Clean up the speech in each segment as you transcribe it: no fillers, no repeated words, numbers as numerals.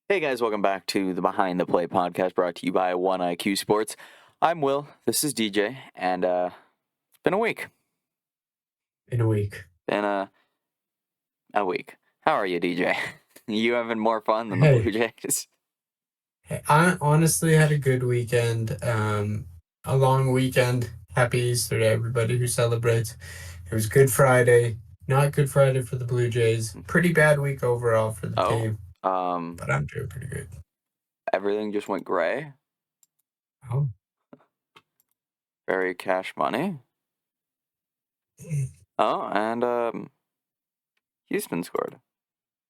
Hey guys, welcome back to the Behind the Play podcast brought to you by 1IQ Sports. I'm Will, this is DJ, and it's been a week. In a week. Been a week. How are you, DJ? You having more fun than the Hey, Blue Jays? I honestly had a good weekend. A long weekend. Happy Easter to everybody who celebrates. It was Good Friday. Not Good Friday for the Blue Jays. Pretty bad week overall for the Oh, team, but I'm doing pretty good. everything just went gray. Oh, Very cash money. Oh, and Houston scored.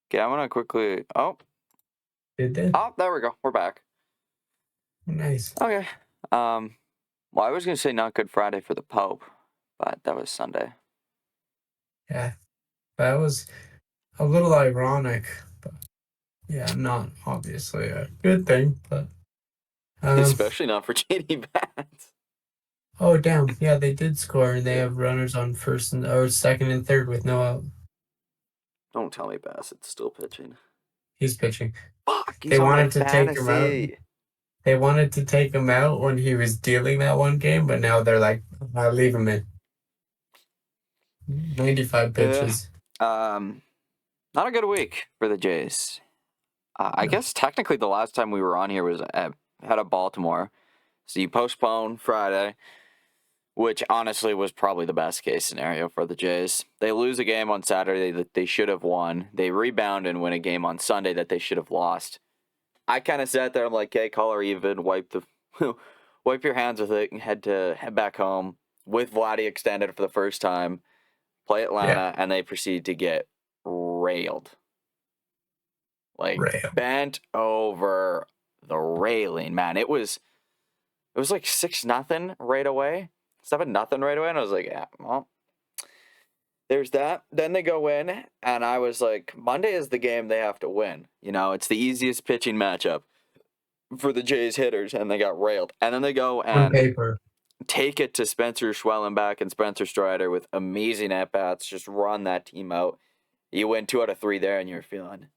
Okay, I'm gonna quickly. did they? There we go. We're back. Nice. Okay. Well, I was gonna say not Good Friday for the Pope, but that was Sunday. Yeah, that was a little ironic, but yeah, not obviously a good thing, but Especially not for JD Bats. oh damn, yeah, they did score and they have runners on first and or second and third with no out. Don't tell me Bassett's still pitching. He's pitching. Fuck, he's They on my wanted to take him out. fantasy. They wanted to take him out when he was dealing that one game, but now they're like, I'll leave him in. 95 pitches. Not a good week for the Jays. I No. guess technically the last time we were on here was out of Baltimore. So you postponed Friday, which honestly was probably the best case scenario for the Jays. They lose a game on Saturday that they should have won. They rebound and win a game on Sunday that they should have lost. I kind of sat there. I'm like, "Okay, call her even. Wipe your hands with it, and head back home with Vladdy extended for the first time. Play Atlanta, and they proceed to get railed, like Rail. bent over the railing. Man, it was like 6-0 right away, 7-0 right away, and I was like, yeah, well, there's that. Then they go in, and I was like, Monday is the game they have to win. You know, it's the easiest pitching matchup for the Jays hitters, and they got railed. And then they go On and paper. take it to Spencer Schwellenbach and Spencer Strider with amazing at-bats, just run that team out. You win 2 out of 3 there, and you're feeling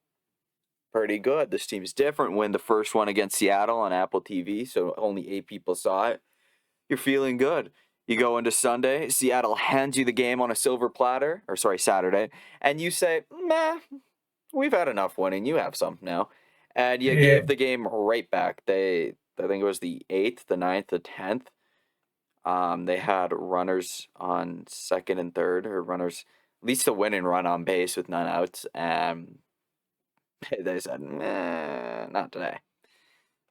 pretty good. This team's different. Win the first one against Seattle on Apple TV, so only 8 people saw it. You're feeling good. You go into Sunday, Seattle hands you the game on a silver platter, Saturday, and you say, nah, we've had enough winning. You have some now. And you Yeah. gave the game right back. I think it was the 8th, the 9th, the 10th. They had runners on second and third, or runners, at least a winning run on base with 9 outs. And they said, not today.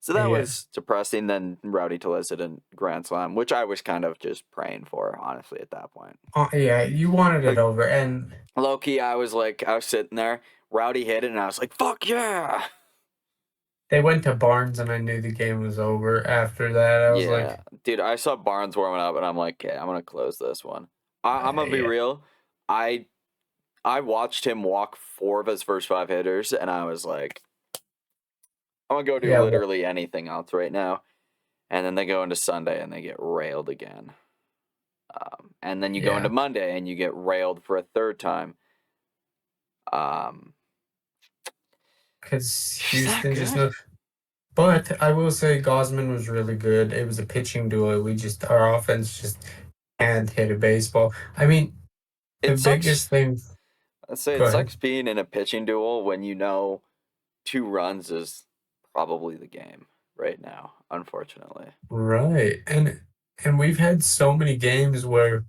So that was depressing. Then Rowdy Tellez hit a grand slam, which I was kind of just praying for, honestly, at that point. Yeah, you wanted it Like, over. And low key, I was sitting there, Rowdy hit it, and I was like, fuck yeah. they went to Barnes, and I knew the game was over after that. I was like, dude, I saw Barnes warming up, and I'm like, okay, I'm going to close this one. I'm going to be real. I watched him walk 4 of his first 5 hitters, and I was like, I'm going to go do literally anything else right now. And then they go into Sunday, and they get railed again. And then you go into Monday, and you get railed for a third time. Because Houston just knows. But I will say Gosman was really good. It was a pitching duel. Our offense just can't hit a baseball. I mean, the biggest thing. I'd say it sucks being in a pitching duel when you know 2 runs is probably the game right now, unfortunately. Right. And we've had so many games where,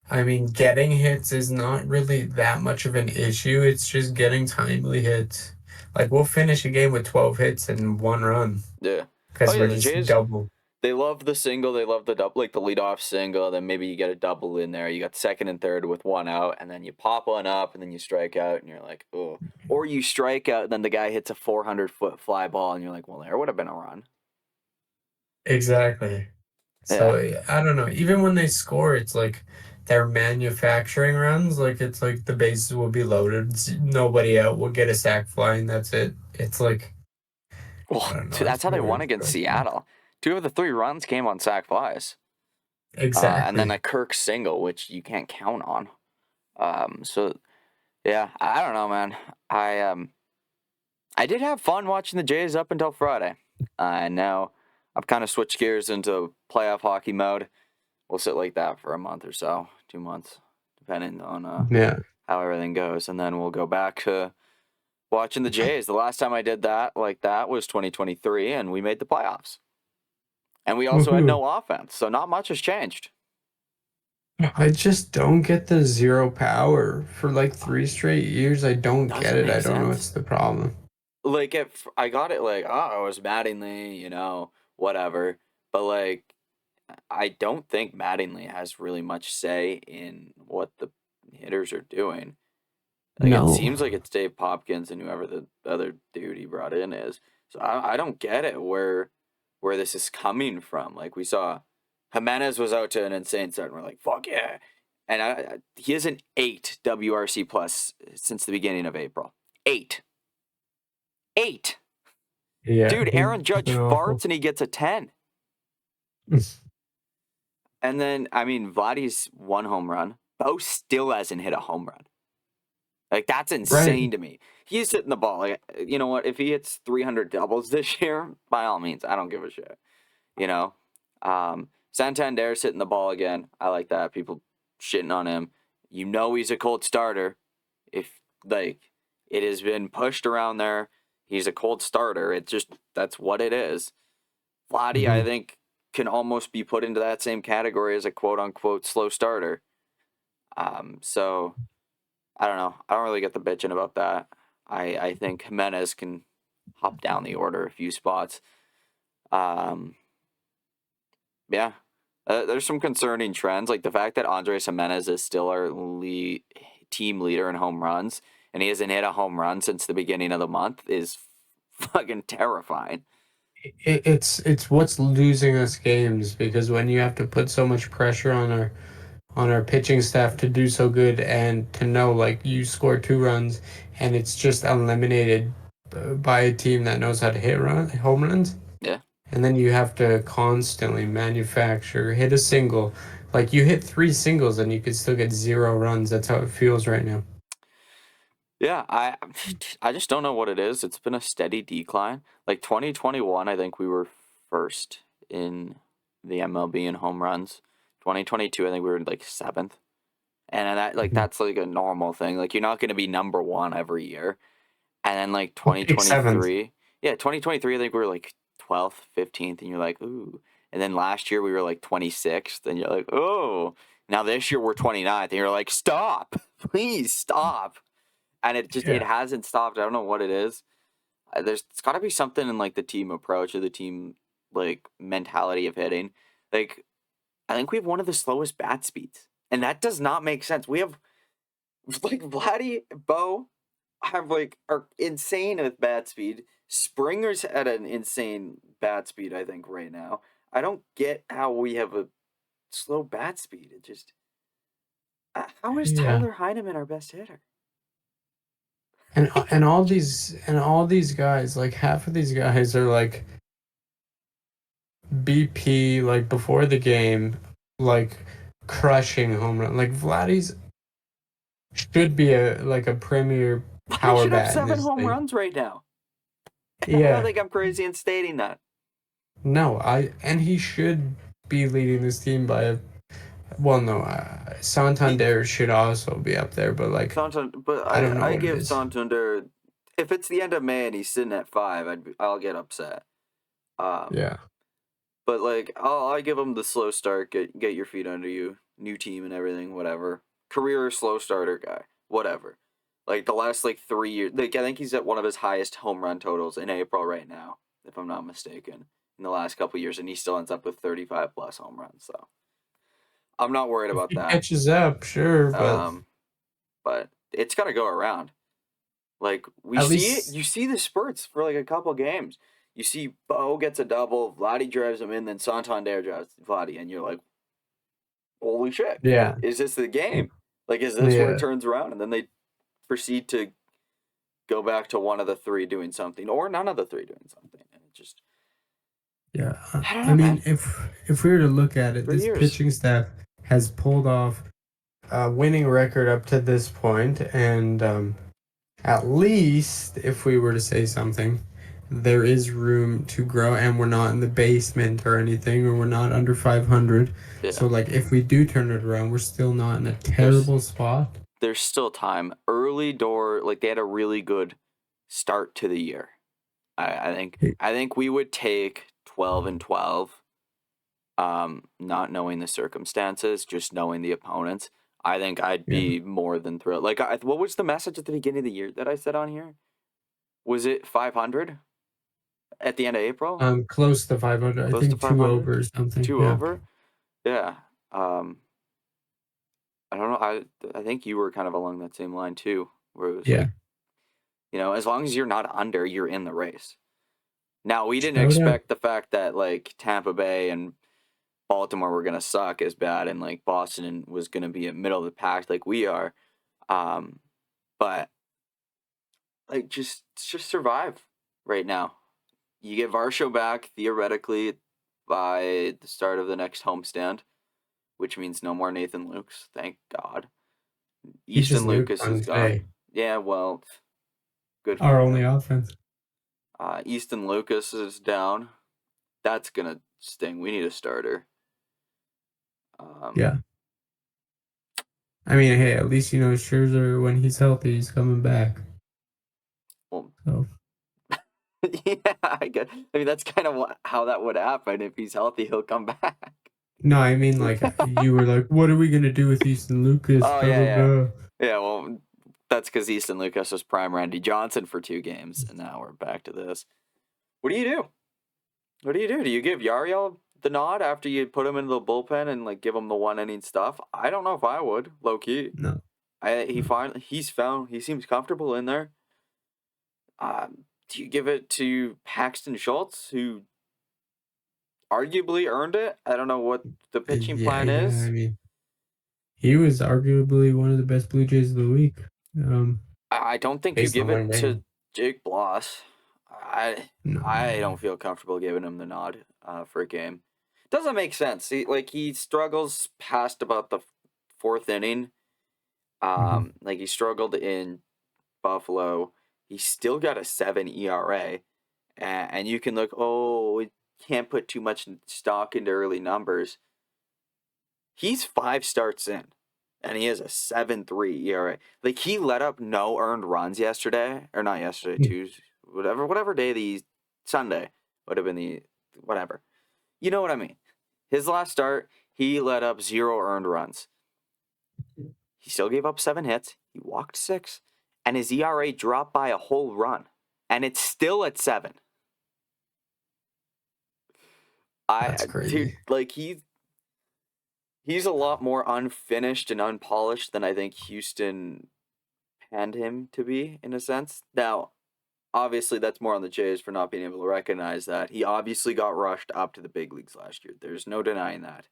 I mean, getting hits is not really that much of an issue. It's just getting timely hits. Like, we'll finish a game with 12 hits and 1 run. Yeah. Because we're the just Jays, double. they love the single. They love the double, like the leadoff single. Then maybe you get a double in there. You got second and third with 1 out, and then you pop one up, and then you strike out, and you're like, oh. Or you strike out, and then the guy hits a 400-foot fly ball, and you're like, well, there would have been a run. Exactly. So, I don't know. Even when they score, it's like they're manufacturing runs. Like, it's like the bases will be loaded. Nobody out will get a sac fly, and that's it. It's like, well, that's how they won against Seattle. 2 of the 3 runs came on sac flies. Exactly. And then a Kirk single, which you can't count on. So, yeah, I don't know, man. I did have fun watching the Jays up until Friday. And now I've kind of switched gears into playoff hockey mode. We'll sit like that for a month or so, 2 months, depending on Yeah. how everything goes. And then we'll go back to watching the Jays. The last time I did that like that was 2023, and we made the playoffs. And we also had Woohoo. no offense, so not much has changed. I just don't get the zero power for like 3 straight years. I don't Doesn't get it. make I don't know sense. what's the problem. Like, if I got it, like, oh, it was Mattingly, whatever. But, like, I don't think Mattingly has really much say in what the hitters are doing. Like, it No. seems like it's Dave Popkins and whoever the other dude he brought in is. So I don't get it where this is coming from. Like, we saw Jimenez was out to an insane start, and we're like, fuck yeah. And he has an 8 WRC plus since the beginning of April. 8. 8. Yeah. Dude, Aaron Judge been awful. farts and he gets a 10. And then, I mean, Vladdy's 1 home run. Bo still hasn't hit a home run. Like, that's insane to me. He's hitting the ball. Like, you know what? If he hits 300 doubles this year, by all means, I don't give a shit. Santander's hitting the ball again. I like that. People shitting on him. He's a cold starter. If, like, it has been pushed around there, he's a cold starter. That's what it is. Vladdy, I think, can almost be put into that same category as a quote-unquote slow starter. So, I don't know. I don't really get the bitching about that. I think Jimenez can hop down the order a few spots. Yeah. There's some concerning trends, like the fact that Andres Jimenez is still our team leader in home runs, and he hasn't hit a home run since the beginning of the month is fucking terrifying. It's what's losing us games, because when you have to put so much pressure on our pitching staff to do so good, and to know like you score 2 runs and it's just eliminated by a team that knows how to hit home runs. Yeah. And then you have to constantly hit a single. Like, you hit 3 singles and you could still get 0 runs. That's how it feels right now. Yeah, I just don't know what it is. It's been a steady decline. Like 2021, I think we were first in the MLB in home runs. 2022, I think we were like 7th. And that's like a normal thing. Like, you're not going to be number 1 every year. And then like 2023, yeah, 2023, I think we were like 12th, 15th, and you're like, ooh. And then last year we were like 26th, and you're like, oh. Now this year we're 29th, and you're like, stop, please stop. And it hasn't stopped. I don't know what it is. It's got to be something in like the team approach or the team like mentality of hitting. Like, I think we have one of the slowest bat speeds, and that does not make sense. We have like Vladdy, Bo are insane with bat speed. Springer's at an insane bat speed, I think, right now. I don't get how we have a slow bat speed. It just how is Tyler Heineman our best hitter? And all these guys, like half of these guys are like BP, like before the game, like crushing home run. Like Vladdy's should be a premier power He should have bat 7 home runs right now. Yeah. I don't think I'm crazy in stating that. No, and he should be leading this team by Santander should also be up there, but like but I don't know. I give Santander, if it's the end of May and he's sitting at 5, I'll get upset. Yeah. But like I give him the slow start, get your feet under you, new team and everything, whatever. Career slow starter guy, whatever. Like the last 3 years, I think he's at one of his highest home run totals in April right now, if I'm not mistaken, in the last couple of years, and he still ends up with 35 plus home runs. So I'm not worried about that. He catches up, sure, but it's got to go around. Like you see the spurts for like a couple games. You see Bo gets a double, Vladdy drives him in, then Santander drives Vladdy, and you're like, holy shit. Yeah. Is this the game? Like, is this where it turns around? And then they proceed to go back to one of the 3 doing something, or none of the 3 doing something. And it just... Yeah. I mean, if we were to look at it, this pitching staff has pulled off a winning record up to this point, and at least if we were to say something, there is room to grow, and we're not in the basement or anything, or we're not under 500. Yeah, So, like, if we do turn it around, we're still not in a there's terrible spot. there's still time. Early door, like they had a really good start to the year. I think we would take 12-12. Not knowing the circumstances, just knowing the opponents. I think I'd Yeah. be more than thrilled. Like, what was the message at the beginning of the year that I said on here? Was it 500 at the end of April? Close to 500. I Close to think two 500? over or something. Two Yeah. over? Yeah. Um, I don't know. I think you were kind of along that same line too, where it was Yeah. like, as long as you're not under, you're in the race. Now, we didn't Shout out. expect the fact that like Tampa Bay and Baltimore were gonna suck as bad, and like Boston was gonna be in middle of the pack like we are. Um, but like just survive right now. You get Varsho back theoretically by the start of the next homestand, which means no more Nathan Lukes. Thank God. He just Easton nuked Lucas on is gone. today. Yeah, well, good Our for only him. offense. Easton Lucas is down. That's gonna sting. We need a starter. Yeah. I mean, hey, at least Scherzer, when he's healthy, he's coming back. Well, So yeah, I mean, that's kind of how that would happen. If he's healthy, he'll come back. no, I mean, like, you were like, what are we gonna do with Easton Lucas? Oh Blah blah yeah. blah. Yeah, well, that's because Easton Lucas was prime Randy Johnson for 2 games, and now we're back to this. What do you do? What do you do? Do you give Yariel the nod after you put him into the bullpen and like give him the 1 inning stuff? I don't know if I would, low key. No. He seems comfortable in there. Do you give it to Paxton Schultz, who arguably earned it? I don't know what the pitching Yeah, plan yeah. I is. mean, he was arguably one of the best Blue Jays of the week. I don't think you Based on give one it to game. Jake Bloss. I No. I don't feel comfortable giving him the nod for a game. Doesn't make sense. He struggles past about the 4th inning. Mhm. Like he struggled in Buffalo. He still got a 7 ERA, and you can look. Oh, we can't put too much stock into early numbers. He's 5 starts in, and he has a 7.3 ERA. Like he let up no earned runs yesterday, or not yesterday, Tuesday, whatever day Sunday would have been the whatever. You know what I mean? His last start, he let up 0 earned runs. He still gave up 7 hits. He walked 6, and his ERA dropped by a whole run, and it's still at 7. That's Dude, crazy. like he's a lot more unfinished and unpolished than I think Houston panned him to be in a sense. Now, obviously, that's more on the Jays for not being able to recognize that. He obviously got rushed up to the big leagues last year. There's no denying that.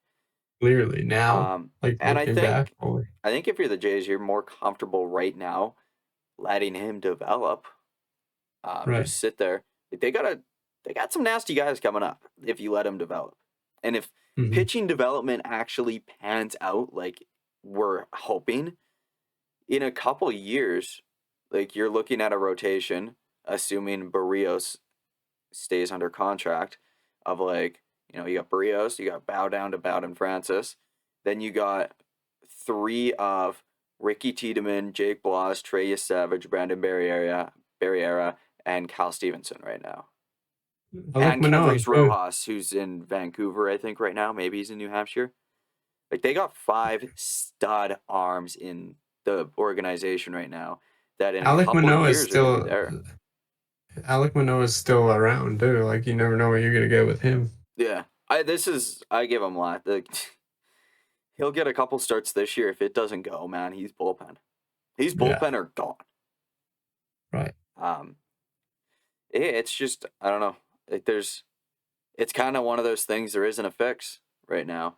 Clearly now, like And I looking back, think holy. I think if you're the Jays, you're more comfortable right now letting him develop. Right. Just sit there. They got some nasty guys coming up if you let him develop. And if Mhm. pitching development actually pans out like we're hoping, in a couple years, like you're looking at a rotation, assuming Barrios stays under contract, of like, you got Barrios, you got Bow to Bowden Francis, then you got 3 of Ricky Tiedemann, Jake Bloss, Trey Savage, Brandon Barriera, and Cal Stevenson right now. I like And Manoah Kendricks too. Rojas, who's in Vancouver, I think, right now. Maybe he's in New Hampshire. Like, they got 5 stud arms in the organization right now that in a Alec couple Manoah is years are going to be still there. Alec Manoah is still around too. Like you never know what you're gonna get with him. Yeah. I give him a lot. He'll get a couple starts this year. If it doesn't go, man, he's bullpen. He's Yeah. bullpen or gone. Right. Um, it's just, I don't know. Like, it's kind of one of those things. There isn't a fix right now.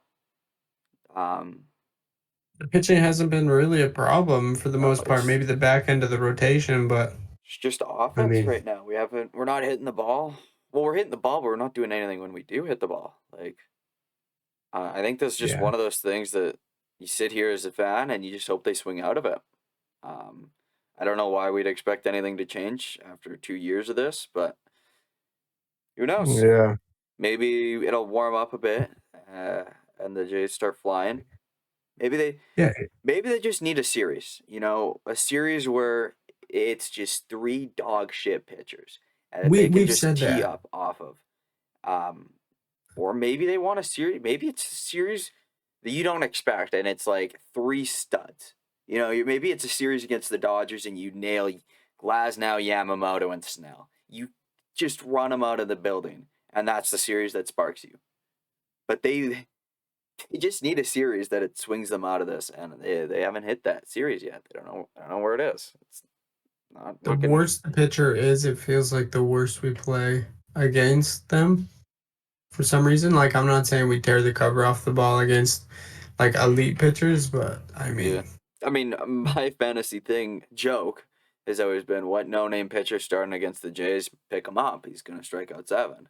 The pitching hasn't been really a problem for the No, most part. Maybe the back end of the rotation, but it's just I offense mean, right now. We're not hitting the ball. Well, we're hitting the ball, but we're not doing anything when we do hit the ball. Like, I think this is just yeah. one of those things that you sit here as a fan and you just hope they swing out of it. Um, I don't know why we'd expect anything to change after 2 years of this, but who knows? Yeah. Maybe it'll warm up a bit, and the Jays start flying. Maybe Yeah. they just need a series, a series where it's just 3 dog shit pitchers and that they can We've just said tee that. up off of. Um, or maybe they want a series. Maybe it's a series that you don't expect, and it's like 3 studs. Maybe it's a series against the Dodgers, and you nail Glasnow, Yamamoto, and Snell. You just run them out of the building, and that's the series that sparks you. But they just need a series that it swings them out of this, and they haven't hit that series yet. I don't know where it is. It's not The looking. worse the pitcher is, it feels like the worse we play against them. For some reason, like I'm not saying we tear the cover off the ball against like elite pitchers, but I Yeah. mean, My fantasy joke has always been, what no-name pitcher starting against the Jays, pick him up. He's going to strike out 7.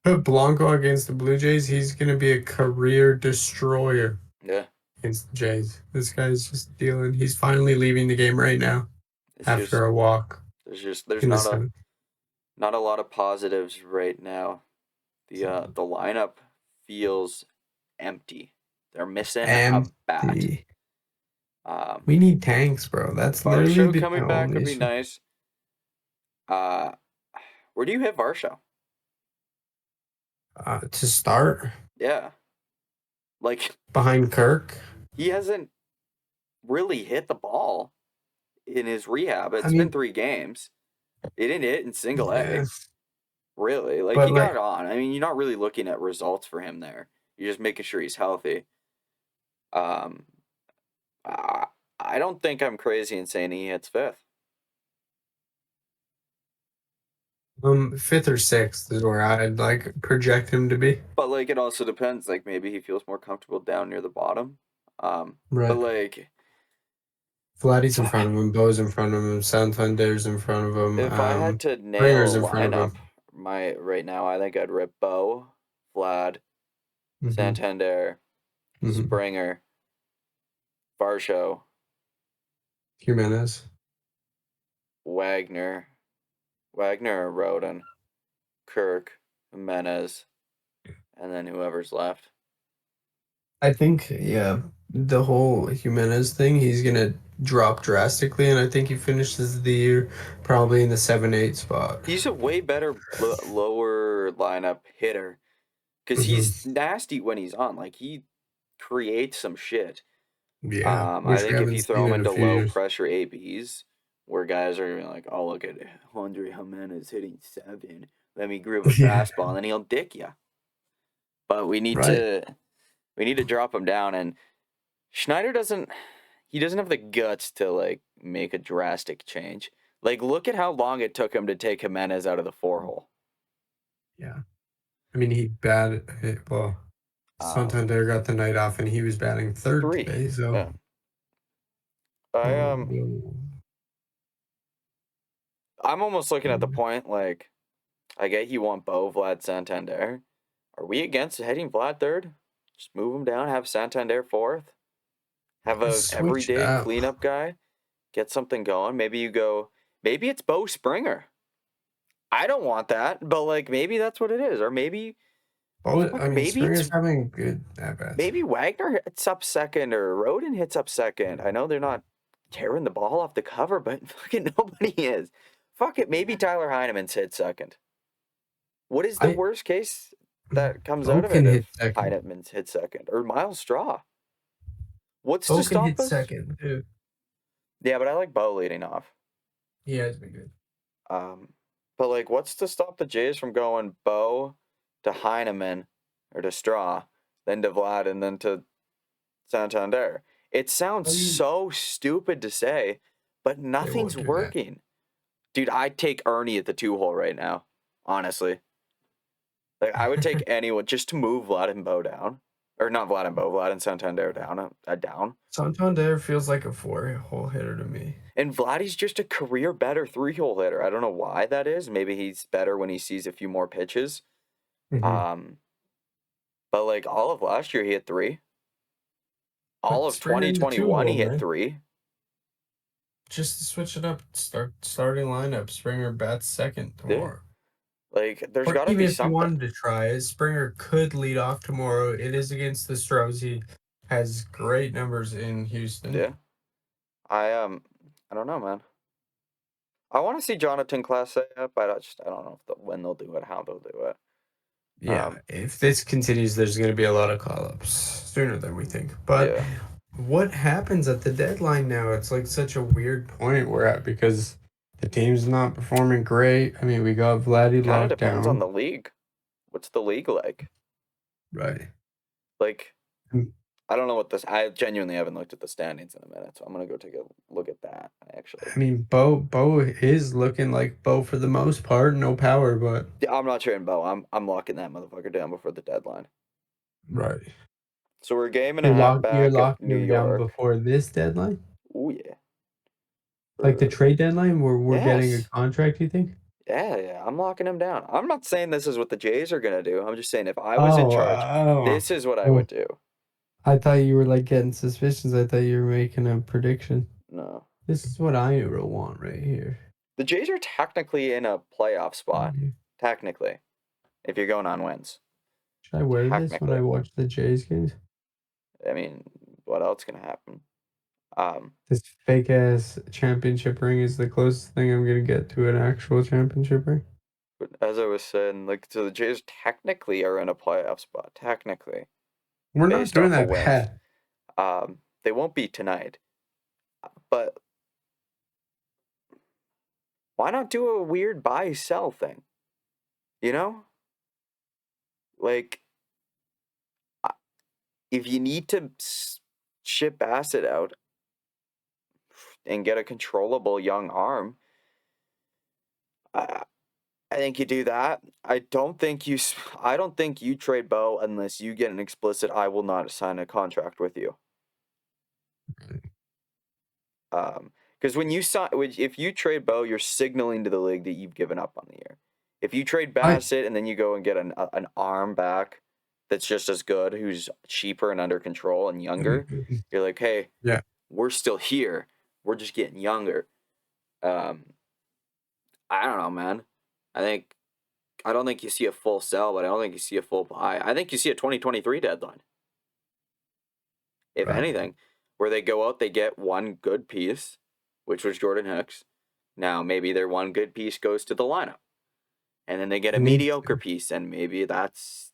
put Blanco against the Blue Jays, he's gonna be a career destroyer Yeah. against the Jays. This guy's just dealing. He's finally leaving the game right now It's after just, a walk there's in the not seventh. a lot of positives right now. The lineup feels empty. They're missing a bat. Empty. We need tanks, bro. That's literally Varsho the coming back only would be issue. nice. Where do you hit Varsho? To start Yeah. Like, behind Kirk. he hasn't really hit the ball in his rehab. It's I been mean, 3 games. He didn't hit in single A. yeah, Really. Like, but he like got on. I mean, you're not really looking at results for him there. You're just making sure he's healthy. Um, I don't think I'm crazy in saying he hits 5th. fifth or sixth is where I'd like project him to be. But, like, it also depends. Like, maybe he feels more comfortable down near the bottom. But, Right. like, Vladdy's in front of him, Bo's in front of him, Santander's in front of him, if I had to nail Springer's a in front of lineup, him. right now, I think I'd rip Bo, Vlad, Mhm. Santander, Mhm. Springer, Varsho, Jimenez. Wagner or Rodon, Kirk, Jimenez, and then whoever's left. I think, yeah, the whole Jimenez thing, he's gonna drop drastically, and I think he finishes the year probably in the 7-8 spot. He's a way better lower lineup hitter because he's nasty when he's on. Like, he creates some shit. Yeah, I which we think if haven't you seen throw him in a into few low years. pressure ABs, where guys are like, oh, look at Andre Jimenez hitting 7. Let me groove a Yeah. fastball, and then he'll dick you. But we need Right. to drop him down, and Schneider doesn't have the guts to like make a drastic change. Like, look at how long it took him to take Jimenez out of the 4-hole. Yeah. I mean, he batted, well, Santander got the night off, and he was batting third 3. today, so. Yeah. I'm almost looking at the point, like, I get you want Bo, Vlad, Santander. Are we against hitting Vlad 3rd? Just move him down, have Santander 4th. Have a Switch everyday up. cleanup guy. Get something going. Maybe it's Bo Springer. I don't want that, but like maybe that's what it is. Or maybe Springer's having good at-bats. Maybe Wagner hits up second or Rodon hits up second. I know they're not tearing the ball off the cover, but fucking nobody is. Fuck it, maybe Tyler Heineman's hit second. What is the worst case that comes out of it if Heineman's hit second? Or Miles Straw? What's to stop us? Second, dude. Yeah, but I like Bo leading off. He has been good. But like, what's to stop the Jays from going Bo to Heineman or to Straw, then to Vlad, and then to Santander? It sounds so stupid to say, but nothing's working. Dude, I'd take Ernie at the 2-hole right now, honestly. Like, I would take anyone just to move Vlad and Bo down. Or not Vlad and Bo, Vlad and Santander down. Santander feels like a 4-hole hitter to me. And Vladdy's just a career better 3-hole hitter. I don't know why that is. Maybe he's better when he sees a few more pitches. Mm-hmm. But like all of last year, he hit 3. All of 2021, he hit 3. just to switch it up. Starting lineup. Springer bats second Yeah. tomorrow. Like, there's Or got to even be if you something. wanted to try it, Springer could lead off tomorrow. It is against the Stros. He has great numbers in Houston. Yeah. I don't know, man. I want to see Jonathan Clase up, but I don't know when they'll do it, how they'll do it. Yeah, if this continues, there's going to be a lot of call-ups sooner than we think. But Yeah. what happens at the deadline now? It's like such a weird point we're at because the team's not performing great. I mean, we got Vladdy Kind of locked depends on down. the league. What's the league like? Right. Like, Mm. I don't know what this. I genuinely haven't looked at the standings in a minute, so I'm gonna go take a look at that. Actually, I mean, Bo is looking like Bo for the most part. No power, but yeah, I'm not trading Bo. I'm locking that motherfucker down before the deadline. right. So we're a game and a half You're back of locking New him down York. before this deadline? Oh yeah. Like the trade deadline where we're getting a Yes. contract, you think? Yeah. I'm locking him down. I'm not saying this is what the Jays are gonna do. I'm just saying if I was in Oh, charge, this is what I oh. would do. I thought you were like getting suspicions. I thought you were making a prediction. No. This is what I want right here. The Jays are technically in a playoff spot. Should Technically, if you're going on wins. I wear this when I Technically. watch the Jays games? I mean, what else can happen? Um, This fake ass championship ring is the closest thing I'm gonna get to an actual championship ring. but as I was saying, like, so the Jays technically are in a playoff spot. Technically, We're not based doing off of that wins. bad. They won't be tonight, but why not do a weird buy sell thing? You know, like if you need to ship Bassett out and get a controllable young arm, I think you do that. I don't think you trade Bo unless you get an explicit. I will not sign a contract with you. Because when you sign, if you trade Bo, you're signaling to the league that you've given up on the year. If you trade I Bassett and then you go and get an arm back that's just as good, who's cheaper and under control and younger, you're like, hey, yeah. we're still here. We're just getting younger. I don't know, man. I don't think you see a full sell, but I don't think you see a full buy. I think you see a 2023 deadline. If Right. anything, where they go out, they get one good piece, which was Jordan Hicks. Now, maybe their one good piece goes to the lineup. And then they get a mediocre piece, and maybe that's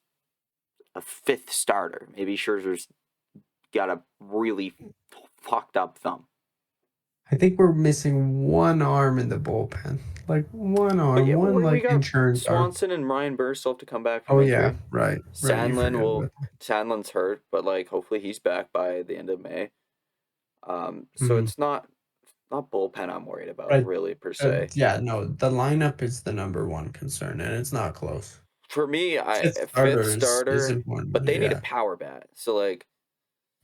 a fifth starter. Maybe Scherzer's got a really fucked up thumb. I think we're missing one arm in the bullpen. Like one But arm, yeah, one we like got insurance arm. Swanson and Ryan Burst have to come back from Oh yeah, injury. right. You forget about that. Sandlin's hurt, but like hopefully he's back by the end of May. So Mhm. it's not bullpen I'm worried about Right. really per se. Yeah, no, the lineup is the number one concern, and it's not close. For me, Fifth a fifth starter is starter, important, but they need a yeah. power bat. So like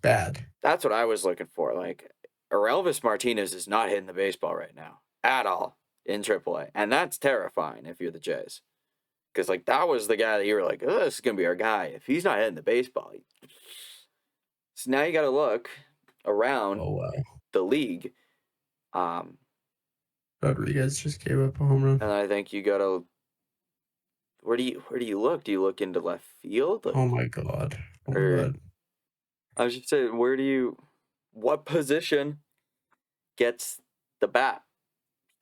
Bad. that's what I was looking for. Like Elvis Martinez is not hitting the baseball right now at all in AAA, and that's terrifying if you're the Jays, because like that was the guy that you were like, oh, this is gonna be our guy. If he's not hitting the baseball, so now you got to look around Oh wow. the league. Rodriguez just gave up a home run. And I think you gotta. Where do you look? Do you look into left field? Oh my god. Oh my Or god. I was just saying, what position gets the bat?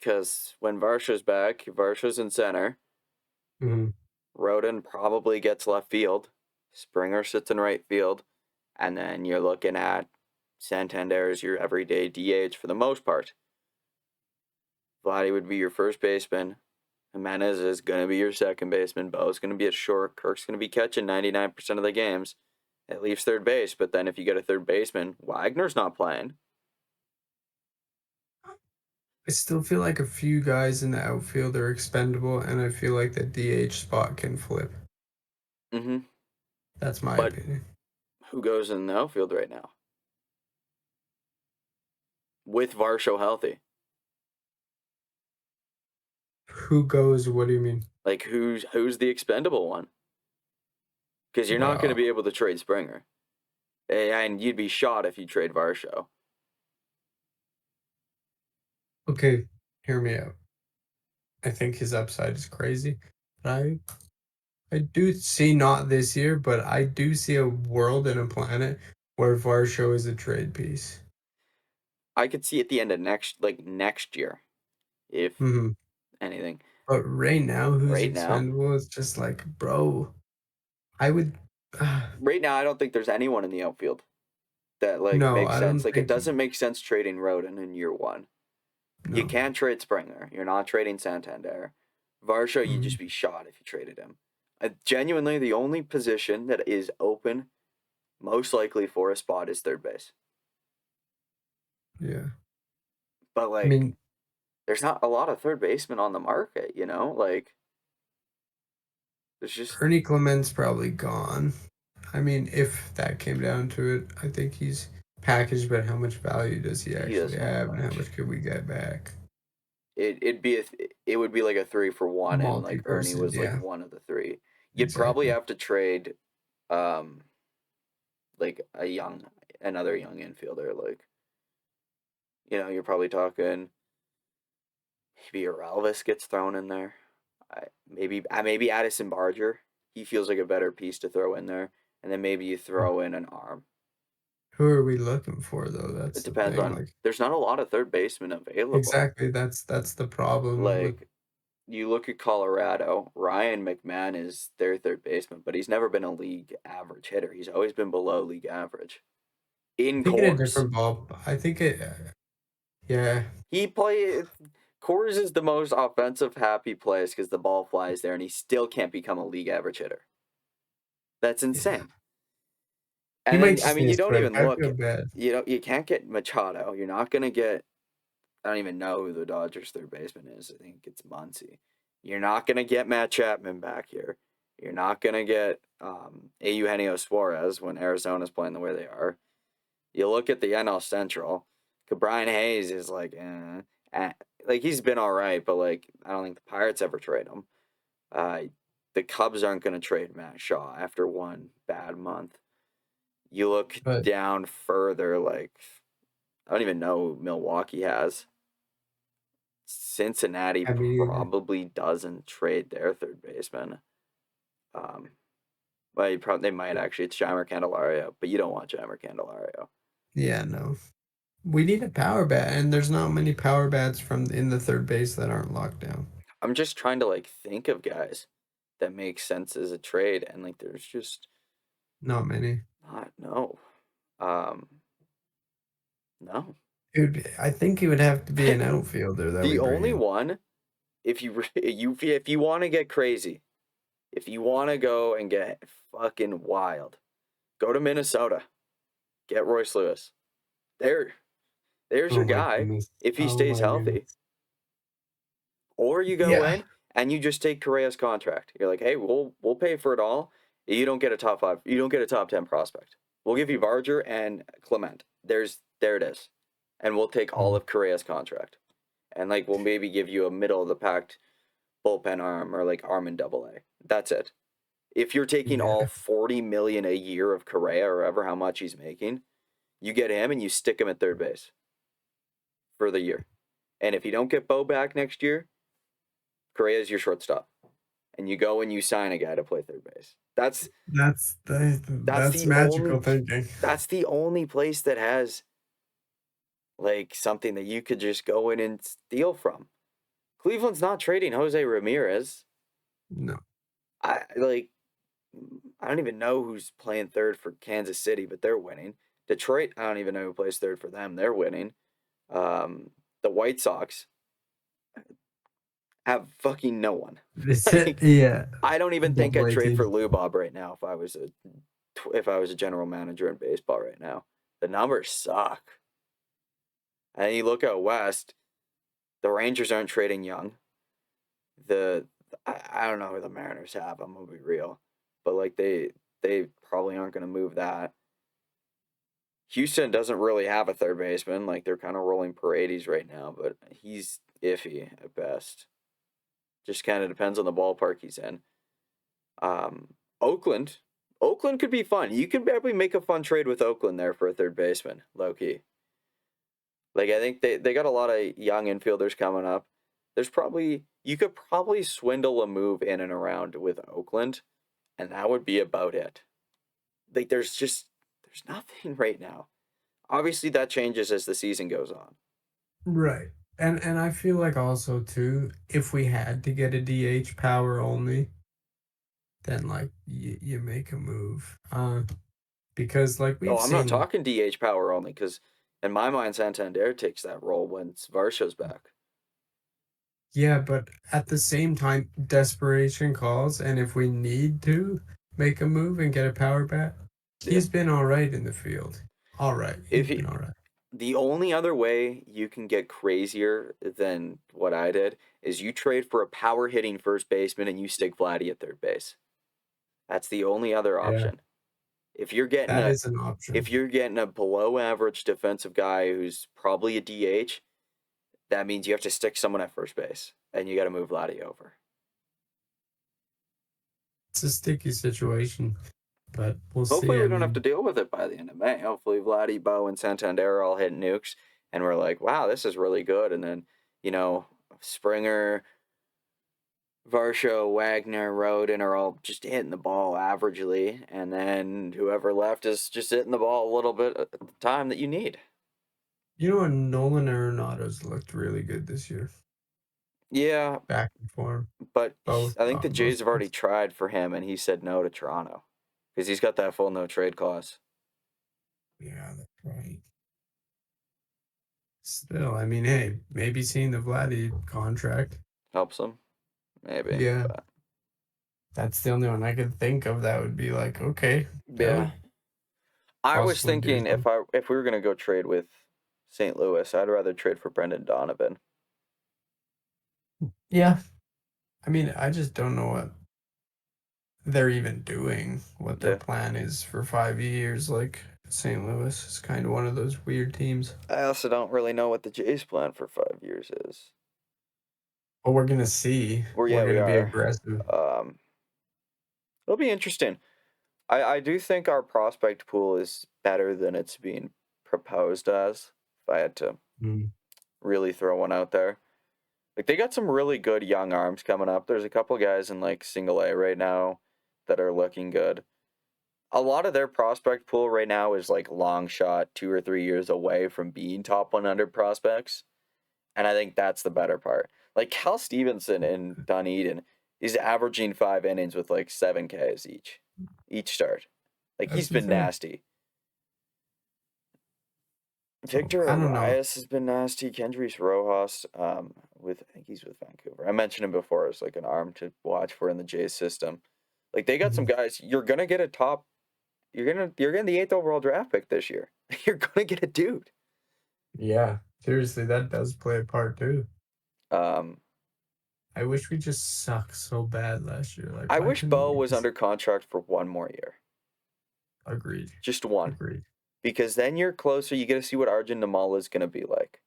Because when Varsha's back, Varsha's in center. Mm-hmm. Rodon probably gets left field. Springer sits in right field, and then you're looking at Santander as your everyday DH for the most part. Vladdy would be your first baseman. Jimenez is going to be your second baseman. Bo's going to be at short. Kirk's going to be catching 99% of the games. It leaves third base, but then if you get a third baseman, Wagner's not playing. I still feel like a few guys in the outfield are expendable, and I feel like the DH spot can flip. Mm-hmm. That's my But opinion. who goes in the outfield right now? With Varsho healthy. Who goes? What do you mean? Like, who's the expendable one? Because you're not going to be able to trade Springer. And you'd be shot if you trade Varsho. Okay, hear me out. I think his upside is crazy. But I do see not this year, but I do see a world and a planet where Varsho is a trade piece. I could see at the end of next year, if Hmm. anything. But right now, who's Right now, expendable? It's just like, bro, I would. right now, I don't think there's anyone in the outfield that like No, makes I sense. don't Like it think. doesn't make sense trading Rodon in year one. You No. can't trade Springer. You're not trading Santander. Varsho, you'd Mhm. just be shot if you traded him. Genuinely, the only position that is open, most likely for a spot, is third base. Yeah. But I like, mean, there's not a lot of third basemen on the market. Like there's just Ernie Clement's probably gone. I mean, if that came down to it, I think he's packaged, but how much value does he he actually doesn't have have, and how much. much could we get back? It would be like a 3-for-1, and like Ernie Multi-person, was like yeah, one of the three. You'd probably exactly. have to trade um like another young infielder. Like you're probably talking maybe Elvis gets thrown in there. Maybe Addison Barger. He feels like a better piece to throw in there, and then maybe you throw in an arm. Who are we looking for though? It That's the depends thing. on. Like, There's not a lot of third basemen available. exactly. That's the problem with. Like you look at Colorado, Ryan McMahon is their third baseman, but he's never been a league average hitter. He's always been below league average I in think in a cores. different ball. I think it. Yeah, He play Coors is the most offensive happy place because the ball flies there, and he still can't become a league average hitter. That's yeah. insane. He And might then I just mean, need you a don't switch. even I look. feel bad. You can't get Machado. You're not gonna get. I don't even know who the Dodgers third baseman is. I think it's Muncy. You're not gonna get Matt Chapman back here. You're not gonna get Eugenio Suarez when Arizona's playing the way they are. You look at the NL Central. Brian Hayes is like, like he's been all right, but like I don't think the Pirates ever trade him. Uh, the Cubs aren't gonna trade Matt Shaw after one bad month. You look But down further, like I don't even know who Milwaukee has. Cincinnati I mean, probably doesn't trade their third baseman. Um, well, they might actually. It's Jeimer Candelario, but you don't want Jeimer Candelario. yeah, no. We need a power bat, and there's not many power bats from in the third base that aren't locked down. I'm just trying to like think of guys that make sense as a trade, and like there's just Not many. not no, um, no. I think it would have to be an outfielder that we The bring only in. one, if you want to get crazy, if you want to go and get fucking wild, go to Minnesota, get Royce Lewis. There, there's Oh your my guy goodness. if he Oh stays my healthy. goodness. Or you go Yeah. in and you just take Correa's contract. You're like, hey, we'll pay for it all. You don't get a top five. You don't get a top 10 prospect. We'll give you Barger and Clement. There it is, and we'll take all Mm. of Correa's contract, and like we'll maybe give you a middle of the pack bullpen arm or like arm in Double A. That's it. If you're taking all Yeah. 40 million a year of Correa or ever how much he's making, you get him and you stick him at third base for the year. And if you don't get Bo back next year, Correa's your shortstop, and you go and you sign a guy to play third base. That's That's the magical only thinking. that's the only place that has like something that you could just go in and steal from. Cleveland's not trading Jose Ramirez. No. I like I don't even know who's playing third for Kansas City, but they're winning. Detroit, I don't even know who plays third for them. They're winning. The White Sox have fucking no one. Is it? Like, Yeah. I don't even think Double I'd A trade for team. Lou Bob right now if I was a general manager in baseball right now. The numbers suck. And you look out west, the Rangers aren't trading Young. I don't know who the Mariners have. I'm gonna be real, but like they probably aren't gonna move that. Houston doesn't really have a third baseman. Like they're kind of rolling Paredes right now, but he's iffy at best. Just kind of depends on the ballpark he's in. Um, Oakland, Oakland could be fun. You could probably make a fun trade with Oakland there for a third baseman, low key. Like, I think they got a lot of young infielders coming up. You could probably swindle a move in and around with Oakland, and that would be about it. Like, there's nothing right now. Obviously, that changes as the season goes on. Right. And I feel like also too, if we had to get a DH power only, then like you make a move. Because like Oh, we've I'm not seen, talking DH power only, because in my mind, Santander takes that role when Varsho's back. yeah, but at the same time, desperation calls, and if we need to make a move and get a power bat, Yeah. he's been all right in the field. All right, he's If he, been all right. the only other way you can get crazier than what I did is you trade for a power hitting first baseman and you stick Vladdy at third base. That's the only other Yeah, option. If you're getting that a is an if option. you're getting a below average defensive guy who's probably a DH, that means you have to stick someone at first base and you got to move Vladdy over. It's a sticky situation, but we'll Hopefully see. we I don't have to mean, deal with it by the end of May. Hopefully Vladdy, Bo, and Santander all hit nukes and we're like, wow, this is really good. And then, Springer, Varsho, Wagner, Roden are all just hitting the ball averagely, and then whoever left is just hitting the ball a little bit at the time that you need. you know what? Nolan Arenado's looked really good this year. Yeah, Back and forth, but both I think the on Jays both have already ends. tried for him, and he said no to Toronto because he's got that full no trade clause. Yeah, that's right. Still, I mean, hey, maybe seeing the Vladdy contract. Helps him, maybe. Yeah, But that's the only one I could think of that would be like, okay, that yeah, would I was possibly do thinking something. if we were gonna go trade with St. Louis, I'd rather trade for Brendan Donovan. Yeah, I mean, I just don't know what they're even doing, what their Yeah, plan is for 5 years. Like St. Louis is kind of one of those weird teams. I also don't really know what the Jays' plan for 5 years is. But we're gonna see. We're We gonna be are. aggressive. Um, it'll be interesting. I do think our prospect pool is better than it's being proposed as. If I had to Mm. really throw one out there, like they got some really good young arms coming up. There's a couple guys in like single A right now that are looking good. A lot of their prospect pool right now is like long shot, 2 or 3 years away from being top 100 prospects, and I think that's the better part. Like Cal Stevenson in Dunedin is averaging 5 innings with like 7 Ks each start. Like he's That's been fair. nasty. So Victor I don't know. Arias has been nasty. Kendrys Rojas, I think he's with Vancouver. I mentioned him before as like an arm to watch for in the Jays system. Like they got some Mhm. guys. You're gonna get a top. You're getting the 8th overall draft pick this year. You're gonna get a dude. Yeah, seriously, that does play a part too. Um, I wish we just sucked so bad last year. Like, I why wish couldn't Bo we was just under contract for one more year, agreed? just one, Agreed. because then you're closer. You get to see what Arjun Namala is gonna be like.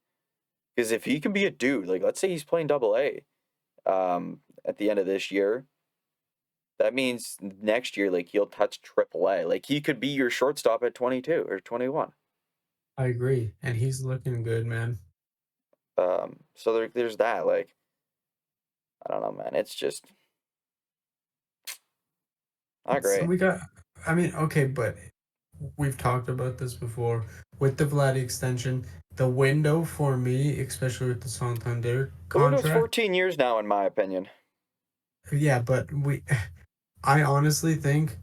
Because if he can be a dude, like let's say he's playing Double A, at the end of this year, that means next year, like he'll touch Triple A. Like he could be your shortstop at 22 or 21. I agree, and he's looking good, man. So there's that. Like I don't know, man. It's just not So great. we got. I mean, okay, but we've talked about this before with the Vlad extension. The window for me, especially with the Santander The window's contract. 14 years now, in my opinion. Yeah, but I honestly think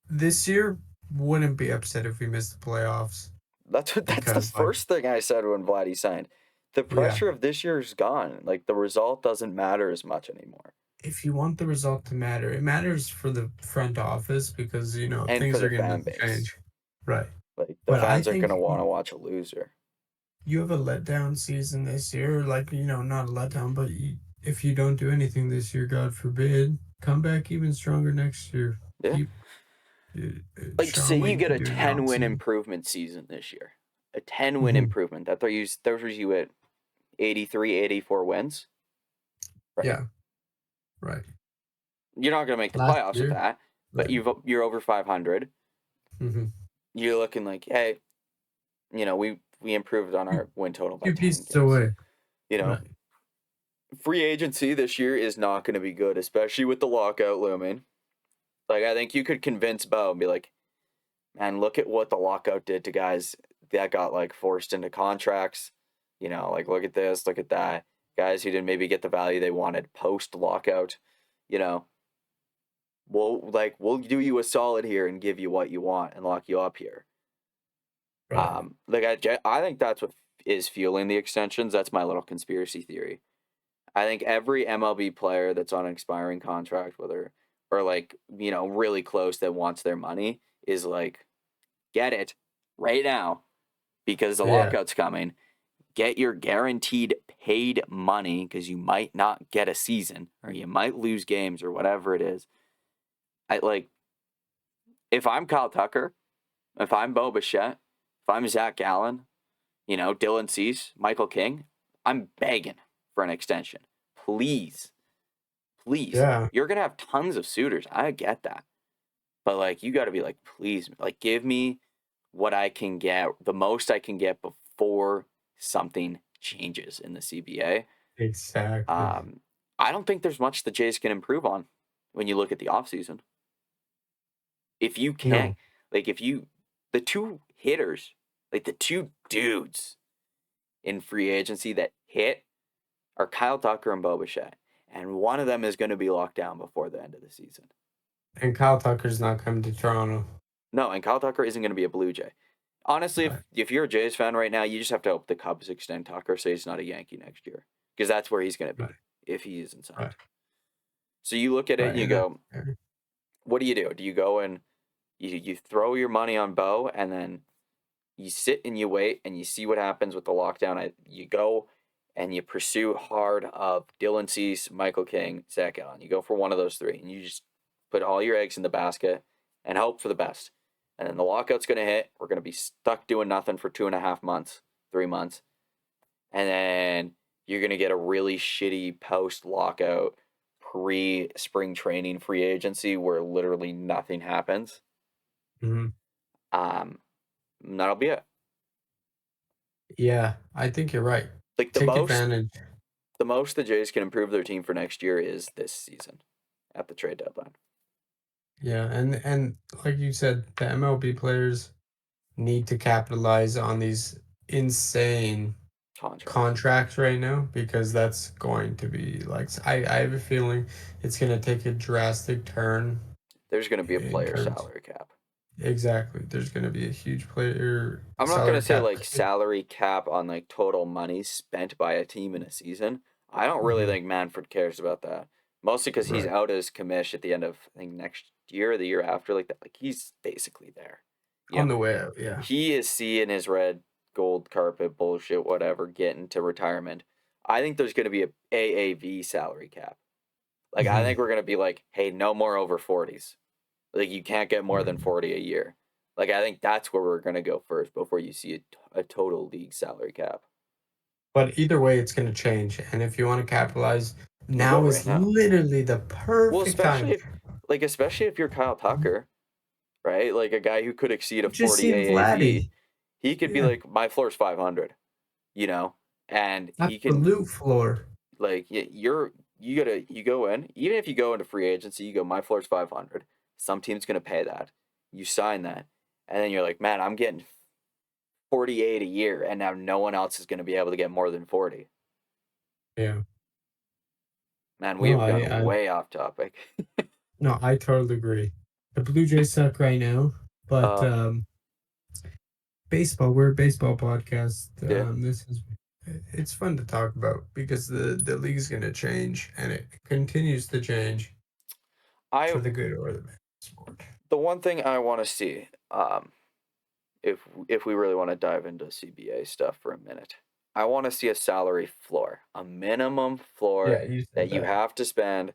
this year wouldn't be upset if we missed the playoffs That's the because, like, first thing I said when Vladdy signed. The yeah, pressure of this year is gone. Like the result doesn't matter as much anymore, if you want the result to matter, it matters for the front office because, and for things the are going to fan base. change. Right. Like the But I fans are think gonna want to watch a loser. you have a letdown season this year, like, not a letdown, but if you don't do anything this year, God forbid, come back even stronger next year. Yeah. Keep Like say showing what you you get can a do in the 10 win offseason. improvement season this year. A 10 win Mhm. improvement. That throws you at 83, 84 wins. Right? Yeah, right. You're not gonna make the Last playoffs with year, that, but right. you're over 500. Hmm. You're looking like, hey, we we improved on our win total by 2 10 pieces games. away. You know, Right. free agency this year is not going to be good, especially with the lockout looming. Like, I think you could convince Bo and be like, man, look at what the lockout did to guys that got like forced into contracts. You know, like, look at this, look at that. Guys who didn't maybe get the value they wanted post lockout. You know, we'll do you a solid here and give you what you want and lock you up here. Right. I think that's what is fueling the extensions. That's my little conspiracy theory. I think every MLB player that's on an expiring contract, whether or like, you know, really close that wants their money is like, get it right now because the Yeah. lockout's coming. Get your guaranteed paid money because you might not get a season or you might lose games or whatever it is. If I'm Kyle Tucker, if I'm Bo Bichette, if I'm Zach Gallen, you know, Dylan Cease, Michael King, I'm begging for an extension. Please. Yeah. You're going to have tons of suitors. I get that. But, like, you got to be like, please, like, give me what I can get, the most I can get before something changes in the CBA. Exactly. I don't think there's much the Jays can improve on when you look at the offseason. If you can't, the two hitters, like the two dudes in free agency that hit are Kyle Tucker and Bo Bichette. And one of them is going to be locked down before the end of the season. And Kyle Tucker's not coming to Toronto. No, and Kyle Tucker isn't going to be a Blue Jay. Honestly, Right. if you're a Jays fan right now, you just have to hope the Cubs extend Tucker so he's not a Yankee next year. Because that's where he's going to be if he isn't signed. Right. So you look at it and you go, what do? Do you go and you throw your money on Bo and then you sit and you wait and you see what happens with the lockdown? You go and you pursue hard of Dylan Cease, Michael King, Zach Allen. You go for one of those three and you just put all your eggs in the basket and hope for the best. And then the lockout's going to hit. We're going to be stuck doing nothing for 2.5 months, 3 months. And then you're going to get a really shitty post-lockout, pre-spring training free agency where literally nothing happens. Mm-hmm. That'll be it. Yeah, I think you're right. Like Take advantage. The most the Jays can improve their team for next year is this season at the trade deadline. Yeah, and like you said, the MLB players need to capitalize on these insane contracts right now because that's going to be like I have a feeling it's going to take a drastic turn. There's going to be a player salary cap. Exactly. There's going to be a huge player. I'm not going to say like salary cap on like total money spent by a team in a season. I don't really think Manfred cares about that. Mostly because he's out as commish at the end of I think next year or the year after, like that. Like he's basically there. On the way out, yeah. He is seeing his red gold carpet bullshit, whatever, getting to retirement. I think there's going to be a AAV salary cap. Like I think we're going to be like, hey, no more over 40s. Like you can't get more than 40 a year. Like I think that's where we're going to go first before you see a total league salary cap. But either way, it's going to change. And if you want to capitalize, now is literally the perfect time. Especially if you're Kyle Tucker, right? Like a guy who could exceed a 40 AAV. He could be like, my floor's 500, you know? And he can absolute floor. Like you go in, even if you go into free agency, you go, my floor's 500. Some team's going to pay that. You sign that. And then you're like, man, I'm getting 48 a year, and now no one else is going to be able to get more than 40. Yeah. Man, we've gone way off topic. No, I totally agree. The Blue Jays suck right now, but baseball, we're a baseball podcast. It's fun to talk about because the league is going to change, and it continues to change for the good or the bad sport. The one thing I want to see, if we really want to dive into CBA stuff for a minute, I want to see a salary floor, a minimum floor that you have to spend.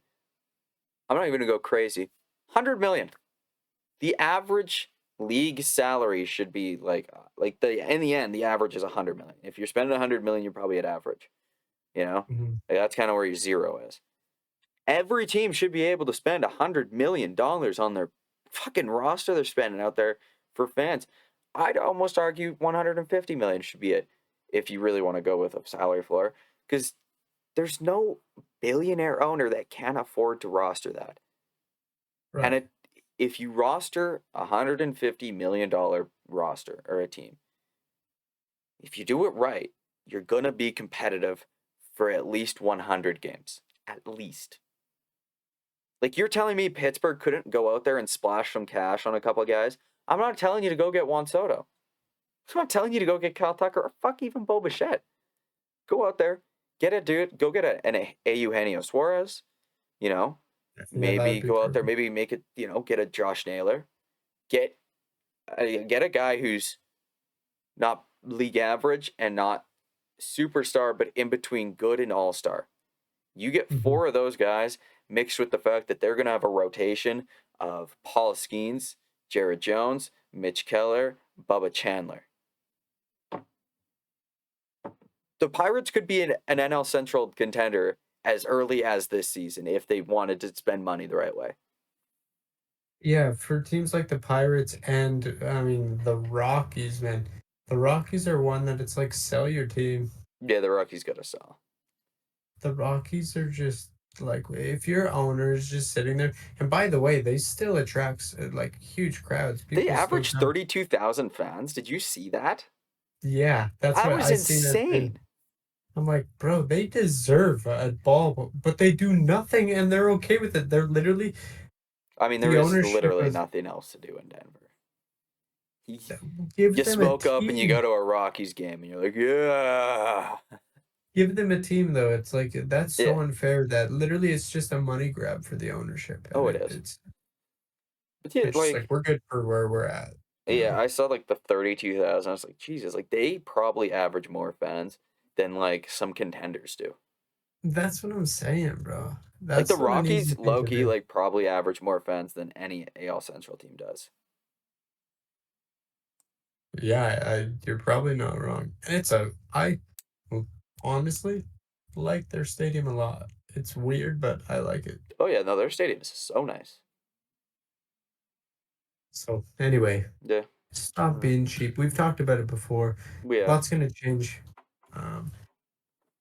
I'm not even going to go crazy. $100 million. The average league salary should be in the end, the average is $100 million. If you're spending $100 million, you're probably at average. You know, like that's kind of where your zero is. Every team should be able to spend $100 million on their fucking roster they're spending out there for fans. I'd almost argue 150 million should be it if you really want to go with a salary floor, because there's no billionaire owner that can afford to roster that. Right. And if you roster $150 million roster or a team, if you do it right, you're going to be competitive for at least 100 games. At least. Like, you're telling me Pittsburgh couldn't go out there and splash some cash on a couple of guys? I'm not telling you to go get Juan Soto. I'm not telling you to go get Kyle Tucker or fuck even Bo Bichette. Go out there, get a dude, go get an Eugenio Suarez, you know, Yeah, that maybe would be go out there, perfect. maybe make it, get a Josh Naylor, get a guy who's not league average and not superstar, but in between good and all-star. You get Mhm. 4 of those guys mixed with the fact that they're going to have a rotation of Paul Skeens, Jared Jones, Mitch Keller, Bubba Chandler. The Pirates could be an NL Central contender as early as this season if they wanted to spend money the right way. Yeah, for teams like the Pirates and I mean the Rockies, man. The Rockies are one that it's like sell your team. Yeah, the Rockies got to sell. The Rockies are just like if your owner is just sitting there, and by the way, they still attracts like huge crowds. They People still averaged come. 32,000 fans. Did you see that? Yeah, that's That what was I seen that too. insane. I'm like, bro, they deserve a ball, but they do nothing, and they're okay with it. They're literally I mean, there the is ownership literally of nothing else to do in Denver. give You them a smoke up and you go team. to a Rockies game and you're like, yeah. Give them a team though. It's like that's Yeah. so unfair that literally it's just a money grab for the ownership, and Oh, it is. it's But yeah, it's just like like, we're good for where we're at. yeah, I saw like the 32,000. I was like, Jesus, like they probably average more fans than like some contenders do. That's what I'm saying, bro. Like the That's not an easy Rockies, thing low to key, do. like probably average more fans than any AL Central team does. Yeah, you're probably not wrong. And it's I honestly like their stadium a lot. It's weird, but I like it. Oh yeah, no, their stadium is so nice. So anyway, Yeah, stop being cheap. We've talked about it before. we have Lots gonna change. Um,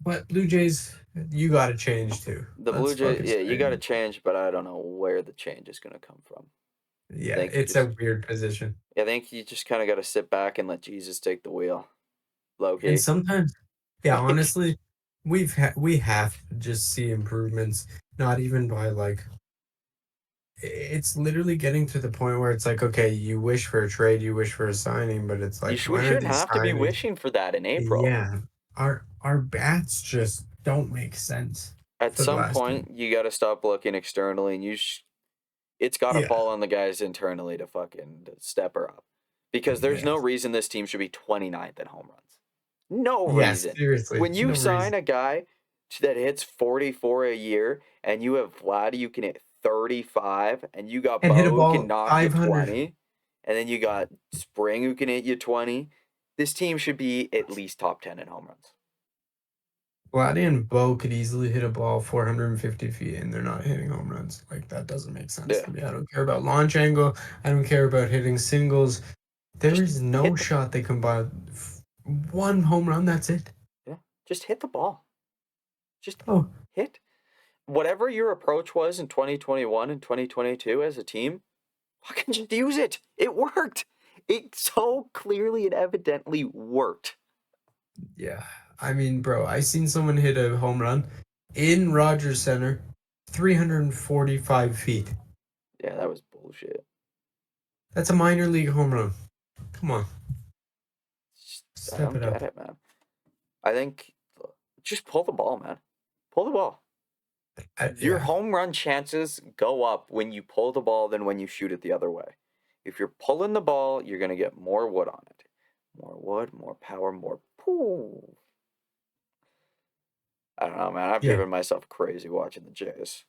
but Blue Jays, you gotta change too. the Blue Let's Jays. fucking Yeah, you got to say change, but I don't know where the change is going to come from. it. I Yeah, think you it's just, a weird position. I think you just kind of got to sit back and let Jesus take the wheel, low And key. sometimes, yeah, Like, honestly, we have to just see improvements, not even by like it's literally getting to the point where it's like, okay, you wish for a trade, you wish for a signing, but it's like, we when are shouldn't these have to be signings? wishing for that in April. Yeah, our bats just don't make sense At for the some last year. point, you got to stop looking externally, and it's got to Yeah, fall on the guys internally to fucking step her up, because there's yeah, no reason this team should be 29th in home runs. No yeah. reason. Seriously, When you no sign reason. a guy that hits 44 a year, and you have Vladdy, you can hit 35, and you got And hit a Bo who can ball knock you 500. 20, and then you got Spring who can hit you 20. This team should be at least top 10 in home runs. Vladdy and Bo could easily hit a ball 450 feet, and they're not hitting home runs. Like that doesn't make sense Yeah. to me. I don't care about launch angle. I don't care about hitting singles. There Just is no hit the shot they can buy one home run. That's it. yeah, just hit the ball. Just Oh, hit. Whatever your approach was in 2021 and 2022 as a team, fucking just use it. It worked. It so clearly and evidently worked. yeah. I mean, bro, I seen someone hit a home run in Rogers Center, 345 feet. Yeah, that was bullshit. That's a minor league home run. Come on, I step don't it get up. it, man. I think just pull the ball, man. Pull the ball. Your Yeah, home run chances go up when you pull the ball than when you shoot it the other way. If you're pulling the ball, you're going to get more wood on it. More wood, more power, more poo. I don't know, man. I've yeah. driven myself crazy watching the Jays.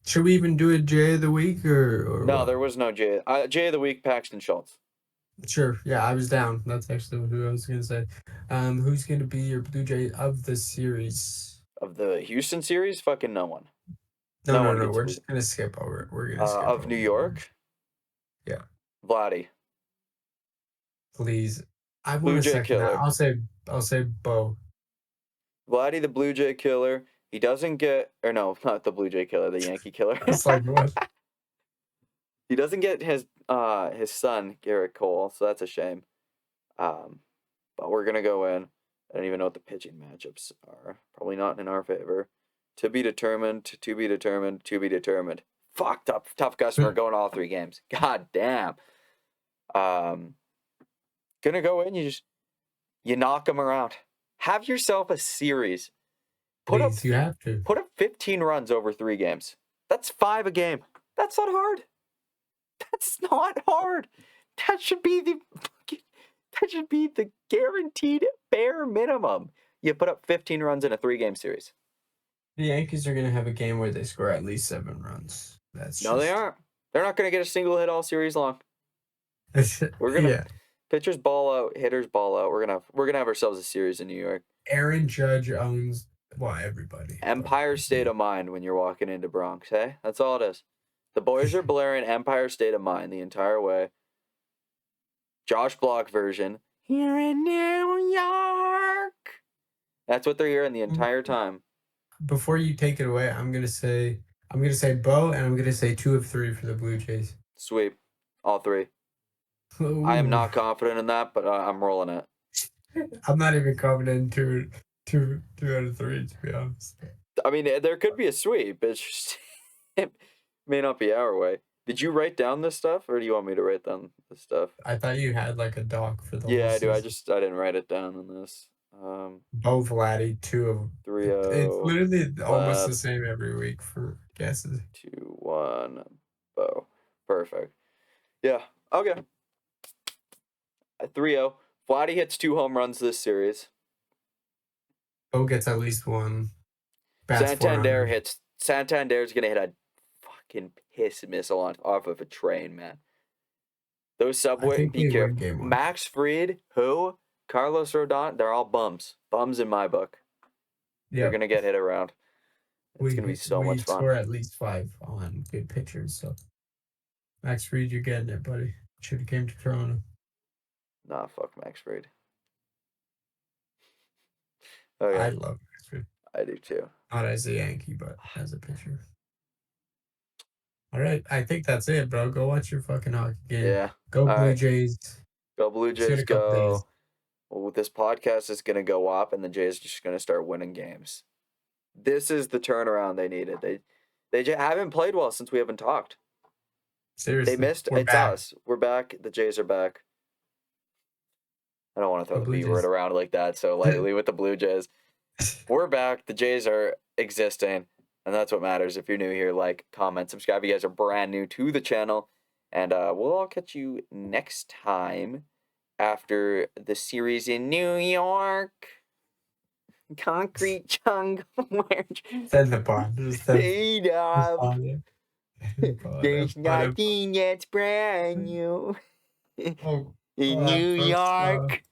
Should we even do a J of the week or No, what? there was no Jay. Jay of the week, Paxton Schultz. Sure. Yeah, I was down. That's actually who I was gonna say. Who's gonna be your Blue Jay of the series? Of the Houston series, fucking no one. No, No no, one no. gets We're Blue. just gonna skip over it. We're gonna skip Of over New it. York, Yeah. Vladdy. Please. I Blue want to Jay second that. killer. I'll say Bo. Vladdy the Blue Jay killer. He doesn't get, or no, not the Blue Jay killer, the Yankee killer. It's like what? He doesn't get his son Garrett Cole, so that's a shame. But we're gonna go in. I don't even know what the pitching matchups are. Probably not in our favor. To be determined. To be determined. To be determined. Fuck, tough customer going all 3 games. God damn. Gonna go in. You knock them around. Have yourself a series. Please, you have to. Put up 15 runs over 3 games. That's 5 a game. That's not hard. That's not hard. That should be the guaranteed bare minimum. You put up 15 runs in a 3-game series. The Yankees are going to have a game where they score at least 7 runs. They aren't. They're not going to get a single hit all series long. We're gonna pitchers ball out, hitters ball out. We're gonna have ourselves a series in New York. Aaron Judge owns everybody. Empire State of Mind when you're walking into Bronx. Hey, that's all it is. The boys are blaring Empire State of Mind the entire way. Josh Block version. Here in New York. That's what they're hearing the entire time. Before you take it away, I'm gonna say Bo, and I'm gonna say 2 of 3 for the Blue Jays. Sweep, all 3. Ooh. I am not confident in that, but I'm rolling it. I'm not even confident in two out of 3, to be honest. I mean, there could be a sweep. It's just, it may not be our way. Did you write down this stuff, or do you want me to write down this stuff? I thought you had like a doc for the. Yeah, I do. I didn't write it down on this. Bo Vladdy, 2 of 3-0. It's literally almost the same every week for guesses. 2-1. Bo. Perfect. Yeah. Okay. 3-0. Vladdy hits 2 home runs this series. Bo gets at least 1. Santander's gonna hit a fucking piss missile off of a train, man. Those Subway, be careful. Max Fried, who? Carlos Rodon, they're all bums. Bums in my book. They're gonna get hit around. It's gonna be so much fun. We score at least 5 on good pitchers, so Max Fried, you're getting it, buddy. Should have came to Toronto. Nah, fuck Max Fried. Okay. I love Max Fried. I do too. Not as a Yankee, but as a pitcher. All right, I think that's it, bro. Go watch your fucking hockey game. Yeah. Go Blue Jays. Go Blue Jays, go. Well, this podcast is going to go up, and the Jays are just going to start winning games. This is the turnaround they needed. They haven't played well since we haven't talked. Seriously. They missed. It's us. We're back. The Jays are back. I don't want to throw the B word around like that so lightly with the Blue Jays. We're back. The Jays are existing, and that's what matters. If you're new here, like, comment, subscribe. You guys are brand new to the channel, and we'll all catch you next time after the series in New York. Concrete jungle. Send the bond. Stayed up. There's nothing that's brand new in New York.